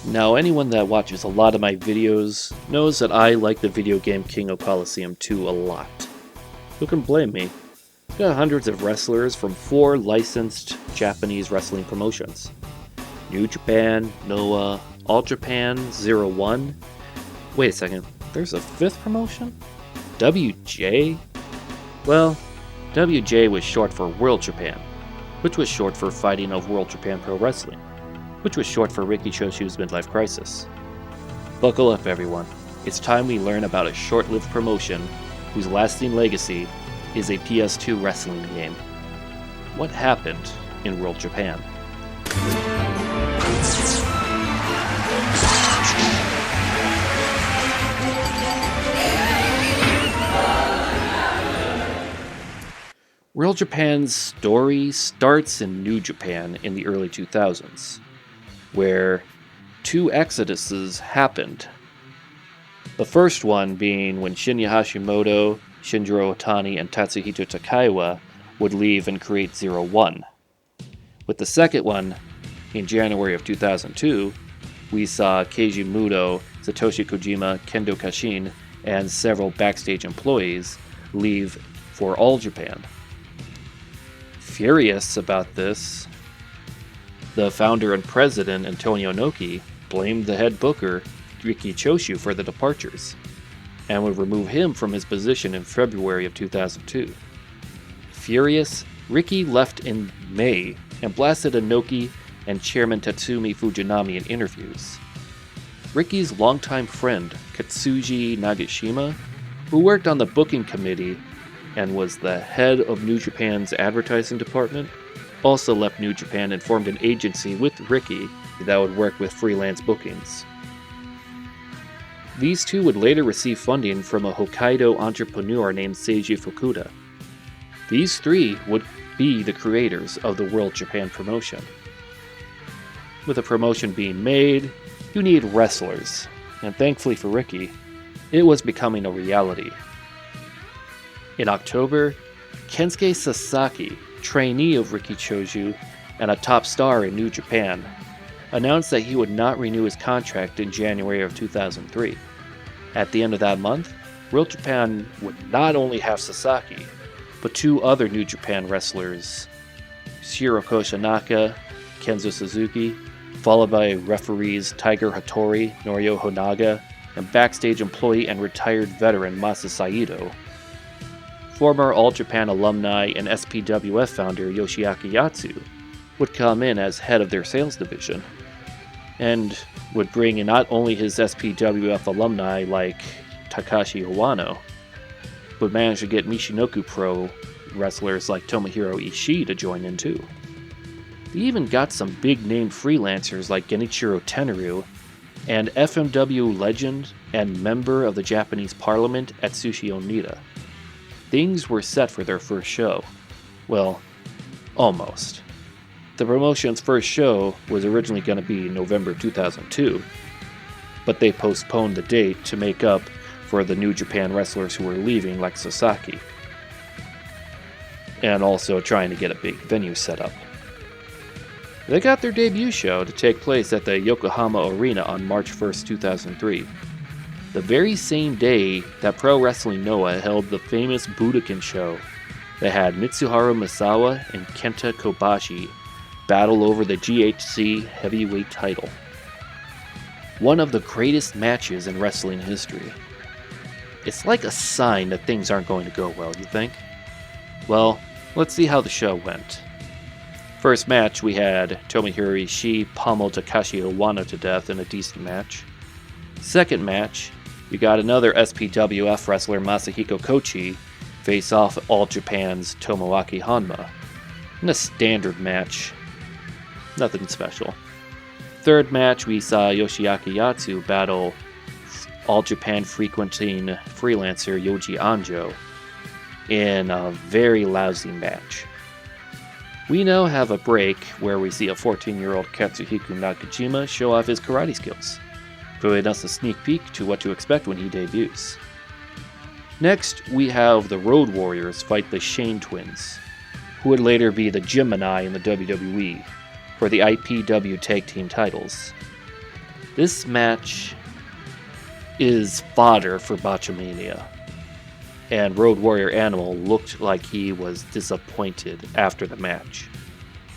Now, anyone that watches a lot of my videos knows that I like the video game King of Colosseum 2 a lot. Who can blame me? It's got hundreds of wrestlers from 4 licensed Japanese wrestling promotions. New Japan, Noah, All Japan, 01. Wait a second, there's a 5th promotion? WJ? Well, WJ was short for World Japan, which was short for Fighting of World Japan Pro Wrestling, which was short for Riki Choshu's midlife crisis. Buckle up, everyone. It's time we learn about a short-lived promotion whose lasting legacy is a PS2 wrestling game. What happened in World Japan? World Japan's story starts in New Japan in the early 2000s, where 2 exoduses happened. The first one being when Shinya Hashimoto, Shinjiro Otani, and Tatsuhito Takaiwa would leave and create 01. With the second one, in January of 2002, we saw Keiji Muto, Satoshi Kojima, Kendo Kashin, and several backstage employees leave for All Japan. Furious about this, the founder and president, Antonio Inoki, blamed the head booker, Riki Choshu, for the departures, and would remove him from his position in February of 2002. Furious, Riki left in May and blasted Inoki and chairman Tatsumi Fujinami in interviews. Riki's longtime friend, Katsuji Nagashima, who worked on the booking committee and was the head of New Japan's advertising department, also left New Japan and formed an agency with Riki that would work with freelance bookings. These two would later receive funding from a Hokkaido entrepreneur named Seiji Fukuda. These 3 would be the creators of the World Japan promotion. With a promotion being made, you need wrestlers, and thankfully for Riki, it was becoming a reality. In October, Kensuke Sasaki, trainee of Riki Choshu and a top star in New Japan, announced that he would not renew his contract in January of 2003. At the end of that month, World Japan would not only have Sasaki, but 2 other New Japan wrestlers, Shiroko Shinaka, Kenzo Suzuki, followed by referees Tiger Hattori, Norio Honaga, and backstage employee and retired veteran Masa Saito. Former All Japan alumni and SPWF founder Yoshiaki Yatsu would come in as head of their sales division, and would bring in not only his SPWF alumni like Takashi Iwano, but manage to get Michinoku Pro wrestlers like Tomohiro Ishii to join in too. They even got some big-name freelancers like Genichiro Tenaru and FMW legend and member of the Japanese Parliament Atsushi Onita. Things were set for their first show. Well, almost. The promotion's first show was originally going to be November 2002, but they postponed the date to make up for the New Japan wrestlers who were leaving, like Sasaki, and also trying to get a big venue set up. They got their debut show to take place at the Yokohama Arena on March 1st, 2003. The very same day that Pro Wrestling Noah held the famous Budokan show that had Mitsuharu Misawa and Kenta Kobashi battle over the GHC heavyweight title. One of the greatest matches in wrestling history. It's like a sign that things aren't going to go well, you think? Well, let's see how the show went. First match, we had Tomohiro Ishii pummel Takashi Iwano to death in a decent match. Second match, we got another SPWF wrestler, Masahiko Kochi, face off All Japan's Tomoaki Honma. In a standard match, nothing special. Third match, we saw Yoshiaki Yatsu battle All Japan frequenting freelancer Yoji Anjo in a very lousy match. We now have a break where we see a 14-year-old Katsuhiko Nakajima show off his karate skills, giving us a sneak peek to what to expect when he debuts. Next, we have the Road Warriors fight the Shane Twins, who would later be the Gemini in the WWE, for the IPW Tag Team titles. This match is fodder for Botchamania, and Road Warrior Animal looked like he was disappointed after the match.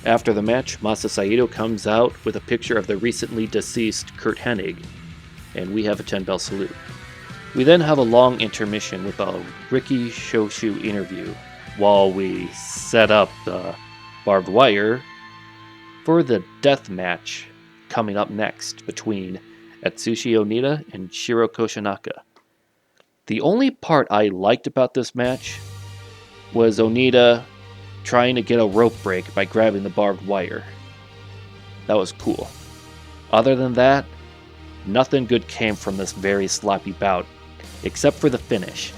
After the match, Masa Saito comes out with a picture of the recently deceased Kurt Hennig, and we have a 10-bell salute. We then have a long intermission with a Riki Choshu interview while we set up the barbed wire for the death match coming up next between Atsushi Onita and Shiro Koshinaka. The only part I liked about this match was Onita trying to get a rope break by grabbing the barbed wire. That was cool. Other than that, nothing good came from this very sloppy bout, except for the finish,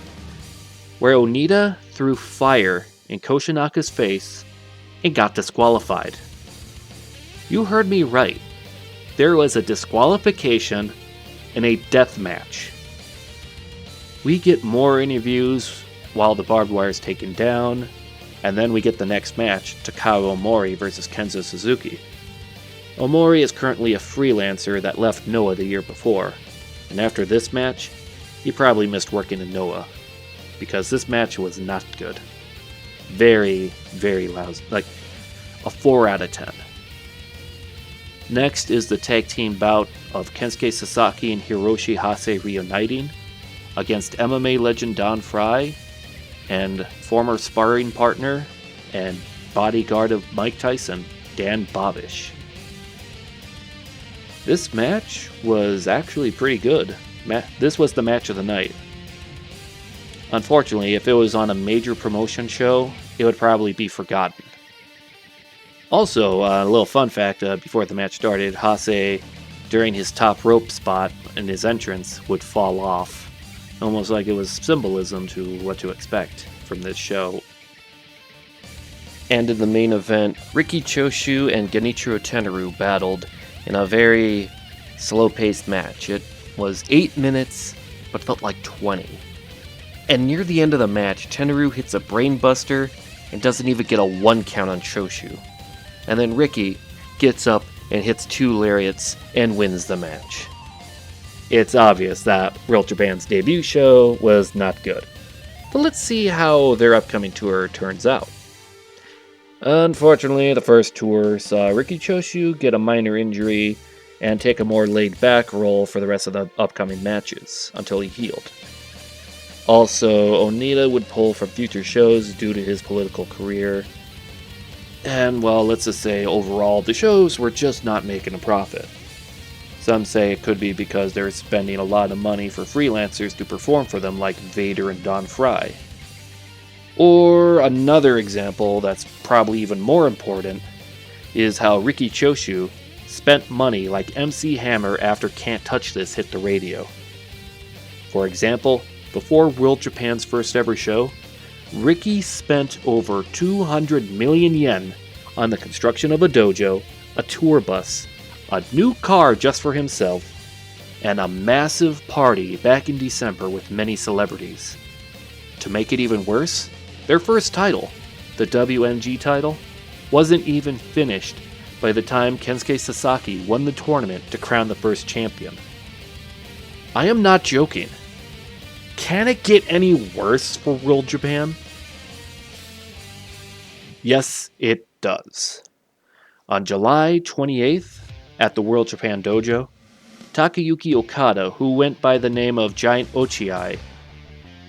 where Onita threw fire in Koshinaka's face and got disqualified. You heard me right. There was a disqualification in a death match. We get more interviews while the barbed wire is taken down, and then we get the next match, Takao Omori versus Kenzo Suzuki. Omori is currently a freelancer that left Noah the year before, and after this match, he probably missed working in Noah, because this match was not good. Very, very lousy, like a 4 out of 10. Next is the tag team bout of Kensuke Sasaki and Hiroshi Hase reuniting against MMA legend Don Frye and former sparring partner and bodyguard of Mike Tyson, Dan Bobish. This match was actually pretty good. This was the match of the night. Unfortunately, if it was on a major promotion show, it would probably be forgotten. Also, a little fun fact before the match started, Hase, during his top rope spot in his entrance, would fall off. Almost like it was symbolism to what to expect from this show. And in the main event, Riki Choshu and Genichiro Tenaru battled in a very slow-paced match. It was 8 minutes, but felt like 20. And near the end of the match, Tenaru hits a brainbuster and doesn't even get a 1 count on Choshu. And then Riki gets up and hits 2 lariats and wins the match. It's obvious that Real Japan's debut show was not good. But let's see how their upcoming tour turns out. Unfortunately, the first tour saw Riki Choshu get a minor injury and take a more laid-back role for the rest of the upcoming matches until he healed. Also, Onita would pull from future shows due to his political career. And, well, let's just say overall, the shows were just not making a profit. Some say it could be because they're spending a lot of money for freelancers to perform for them like Vader and Don Frye. Or another example that's probably even more important is how Riki Choshu spent money like MC Hammer after Can't Touch This hit the radio. For example, before World Japan's first ever show, Riki spent over 200 million yen on the construction of a dojo, a tour bus, a new car just for himself, and a massive party back in December with many celebrities. To make it even worse, their first title, the WMG title, wasn't even finished by the time Kensuke Sasaki won the tournament to crown the first champion. I am not joking. Can it get any worse for World Japan? Yes, it does. On July 28th, at the World Japan Dojo, Takayuki Okada, who went by the name of Giant Ochiai,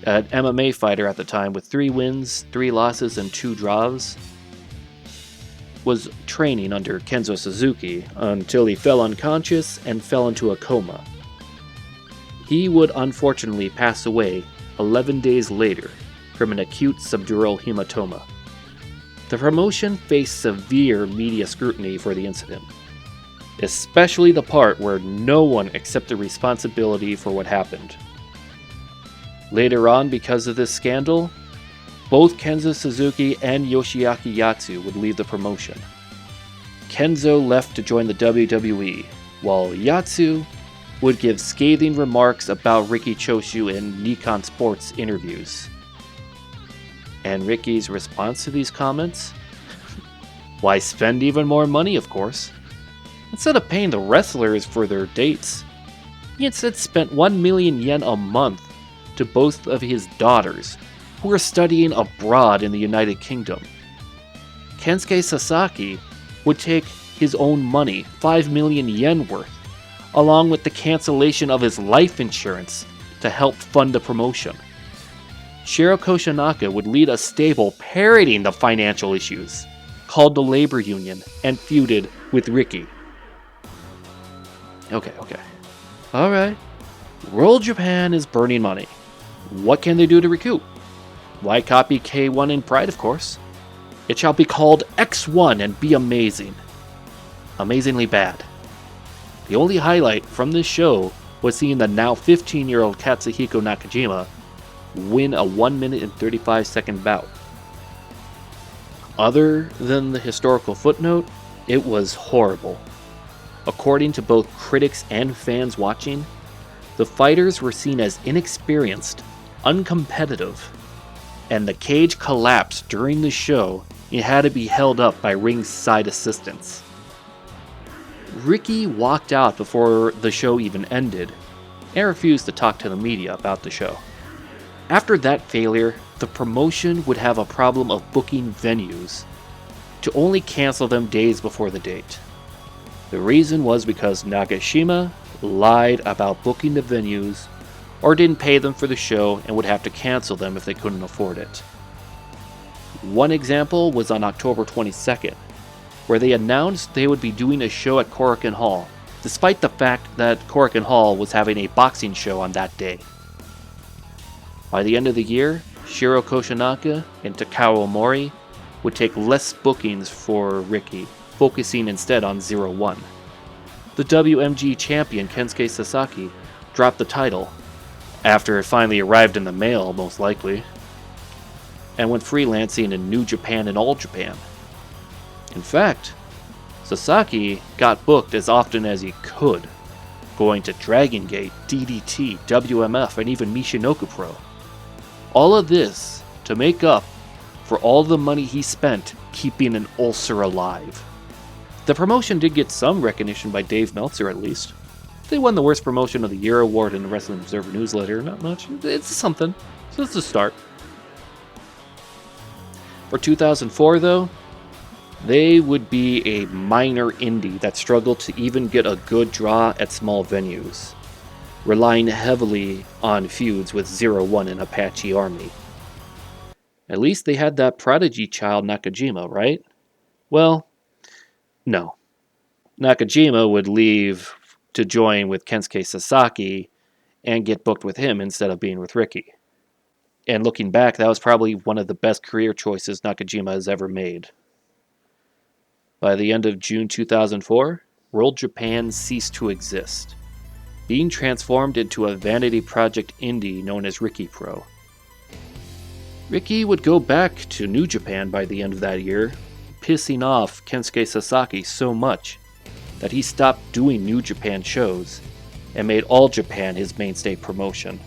an MMA fighter at the time with 3 wins, 3 losses, and 2 draws, was training under Kenzo Suzuki until he fell unconscious and fell into a coma. He would unfortunately pass away 11 days later from an acute subdural hematoma. The promotion faced severe media scrutiny for the incident, especially the part where no one accepted responsibility for what happened. Later on, because of this scandal, both Kenzo Suzuki and Yoshiaki Yatsu would leave the promotion. Kenzo left to join the WWE, while Yatsu would give scathing remarks about Riki Choshu in Nikon Sports interviews. And Riki's response to these comments? Why, spend even more money, of course. Instead of paying the wrestlers for their dates, he instead spent 1 million yen a month to both of his daughters, who were studying abroad in the United Kingdom. Kensuke Sasaki would take his own money, 5 million yen worth, along with the cancellation of his life insurance to help fund the promotion. Shiro Koshinaka would lead a stable parodying the financial issues, called the Labor Union, and feuded with Ricky. Okay. Alright. World Japan is burning money. What can they do to recoup? Why copy K1 in Pride, of course? It shall be called X1 and be amazing. Amazingly bad. The only highlight from this show was seeing the now 15-year-old Katsuhiko Nakajima win a 1 minute and 35 second bout. Other than the historical footnote, it was horrible. According to both critics and fans watching, the fighters were seen as inexperienced, uncompetitive, and the cage collapsed during the show and had to be held up by ringside assistants. Ricky walked out before the show even ended and refused to talk to the media about the show. After that failure, the promotion would have a problem of booking venues to only cancel them days before the date. The reason was because Nagashima lied about booking the venues or didn't pay them for the show and would have to cancel them if they couldn't afford it. One example was on October 22nd, where they announced they would be doing a show at Korakuen Hall, despite the fact that Korakuen Hall was having a boxing show on that day. By the end of the year, Shiro Koshinaka and Takao Omori would take less bookings for Ricky, focusing instead on 0-1. The WMG champion Kensuke Sasaki dropped the title, after it finally arrived in the mail most likely, and went freelancing in New Japan and All Japan. In fact, Sasaki got booked as often as he could, going to Dragon Gate, DDT, WMF, and even Michinoku Pro. All of this to make up for all the money he spent keeping an ulcer alive. The promotion did get some recognition by Dave Meltzer at least. They won the Worst Promotion of the Year award in the Wrestling Observer newsletter. Not much. It's something. So it's a start. For 2004, though, they would be a minor indie that struggled to even get a good draw at small venues, relying heavily on feuds with 0-1 and Apache Army. At least they had that prodigy child Nakajima, right? Well, no. Nakajima would leave to join with Kensuke Sasaki and get booked with him instead of being with Ricky. And looking back, that was probably one of the best career choices Nakajima has ever made. By the end of June 2004, World Japan ceased to exist, being transformed into a vanity project indie known as Ricky Pro. Ricky would go back to New Japan by the end of that year, pissing off Kensuke Sasaki so much that he stopped doing New Japan shows and made All Japan his mainstay promotion.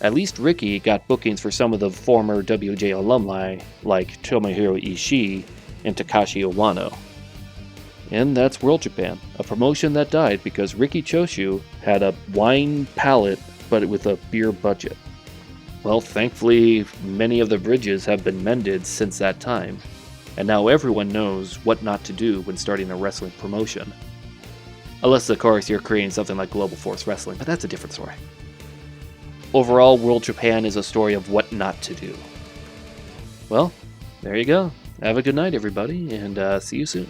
At least Ricky got bookings for some of the former WJ alumni like Tomohiro Ishii and Takashi Owano. And that's World Japan, a promotion that died because Riki Choshu had a wine palate but with a beer budget. Well, thankfully, many of the bridges have been mended since that time, and now everyone knows what not to do when starting a wrestling promotion. Unless, of course, you're creating something like Global Force Wrestling, but that's a different story. Overall, World Japan is a story of what not to do. Well, there you go. Have a good night, everybody, and see you soon.